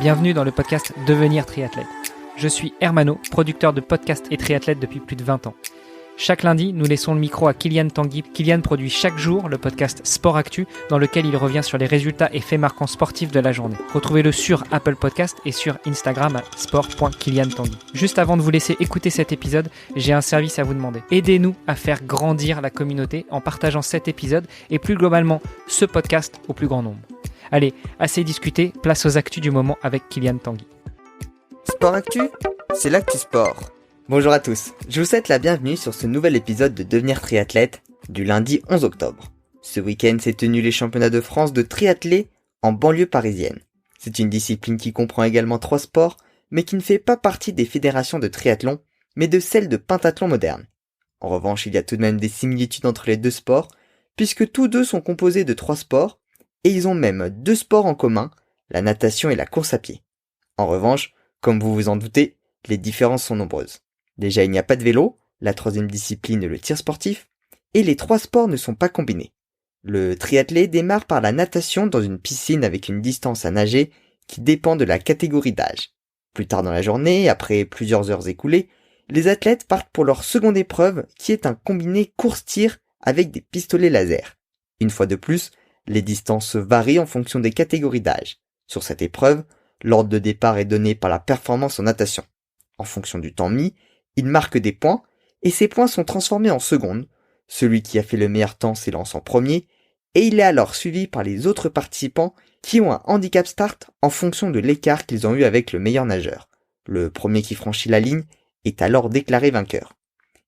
Bienvenue dans le podcast Devenir triathlète. Je suis Hermano, producteur de podcasts et triathlète depuis plus de 20 ans. Chaque lundi, nous laissons le micro à Kylian Tanguy. Kylian produit chaque jour le podcast Sport Actu, dans lequel il revient sur les résultats et faits marquants sportifs de la journée. Retrouvez-le sur Apple Podcast et sur Instagram à sport.kyliantanguy. Juste avant de vous laisser écouter cet épisode, j'ai un service à vous demander. Aidez-nous à faire grandir la communauté en partageant cet épisode et plus globalement ce podcast au plus grand nombre. Allez, assez discuté, place aux actus du moment avec Kylian Tanguy. Sport Actu, c'est l'actu sport. Bonjour à tous, je vous souhaite la bienvenue sur ce nouvel épisode de Devenir triathlète du lundi 11 octobre. Ce week-end s'est tenu les championnats de France de triathlé en banlieue parisienne. C'est une discipline qui comprend également 3 sports, mais qui ne fait pas partie des fédérations de triathlon, mais de celles de pentathlon moderne. En revanche, il y a tout de même des similitudes entre les deux sports, puisque tous deux sont composés de 3 sports, et ils ont même 2 sports en commun, la natation et la course à pied. En revanche, comme vous vous en doutez, les différences sont nombreuses. Déjà, il n'y a pas de vélo, la 3e discipline est le tir sportif, et les 3 sports ne sont pas combinés. Le triathlé démarre par la natation dans une piscine avec une distance à nager qui dépend de la catégorie d'âge. Plus tard dans la journée, après plusieurs heures écoulées, les athlètes partent pour leur seconde épreuve qui est un combiné course-tir avec des pistolets laser. Une fois de plus, les distances varient en fonction des catégories d'âge. Sur cette épreuve, l'ordre de départ est donné par la performance en natation. En fonction du temps mis, il marque des points, et ces points sont transformés en secondes. Celui qui a fait le meilleur temps s'élance en premier, et il est alors suivi par les autres participants qui ont un handicap start en fonction de l'écart qu'ils ont eu avec le meilleur nageur. Le premier qui franchit la ligne est alors déclaré vainqueur.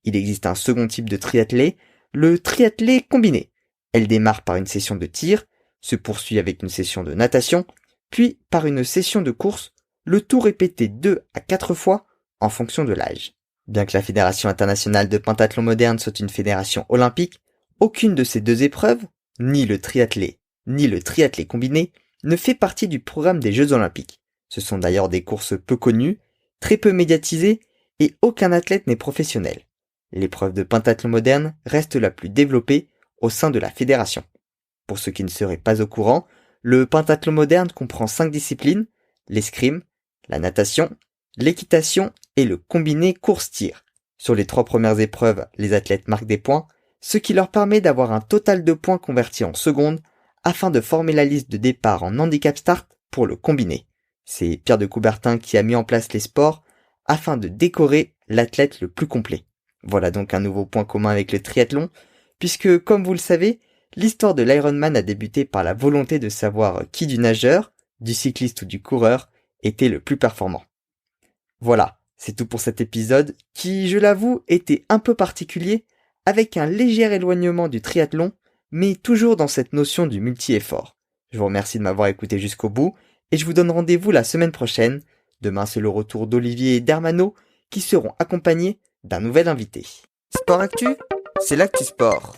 Il existe un second type de triathlé, le triathlé combiné. Elle démarre par une session de tir, se poursuit avec une session de natation, puis par une session de course, le tout répété 2 à 4 fois en fonction de l'âge. Bien que la Fédération internationale de pentathlon moderne soit une fédération olympique, aucune de ces 2 épreuves, ni le triathlé, ni le triathlé combiné, ne fait partie du programme des Jeux olympiques. Ce sont d'ailleurs des courses peu connues, très peu médiatisées, et aucun athlète n'est professionnel. L'épreuve de pentathlon moderne reste la plus développée au sein de la fédération. Pour ceux qui ne seraient pas au courant, le pentathlon moderne comprend 5 disciplines, l'escrime, la natation, l'équitation et le combiné course-tir. Sur les 3 premières épreuves, les athlètes marquent des points, ce qui leur permet d'avoir un total de points convertis en secondes afin de former la liste de départ en handicap start pour le combiné. C'est Pierre de Coubertin qui a mis en place les sports afin de décorer l'athlète le plus complet. Voilà donc un nouveau point commun avec le triathlon, puisque, comme vous le savez, l'histoire de l'Ironman a débuté par la volonté de savoir qui du nageur, du cycliste ou du coureur était le plus performant. Voilà, c'est tout pour cet épisode qui, je l'avoue, était un peu particulier, avec un léger éloignement du triathlon, mais toujours dans cette notion du multi-effort. Je vous remercie de m'avoir écouté jusqu'au bout, et je vous donne rendez-vous la semaine prochaine. Demain, c'est le retour d'Olivier et d'Hermano, qui seront accompagnés d'un nouvel invité. Sport Actu, c'est l'actu sport.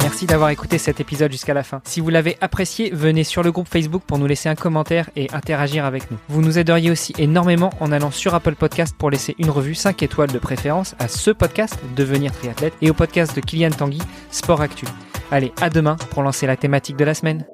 Merci d'avoir écouté cet épisode jusqu'à la fin. Si vous l'avez apprécié, venez sur le groupe Facebook pour nous laisser un commentaire et interagir avec nous. Vous nous aideriez aussi énormément en allant sur Apple Podcast pour laisser une revue 5 étoiles de préférence à ce podcast Devenir triathlète et au podcast de Kylian Tanguy, Sport Actu. Allez, à demain pour lancer la thématique de la semaine.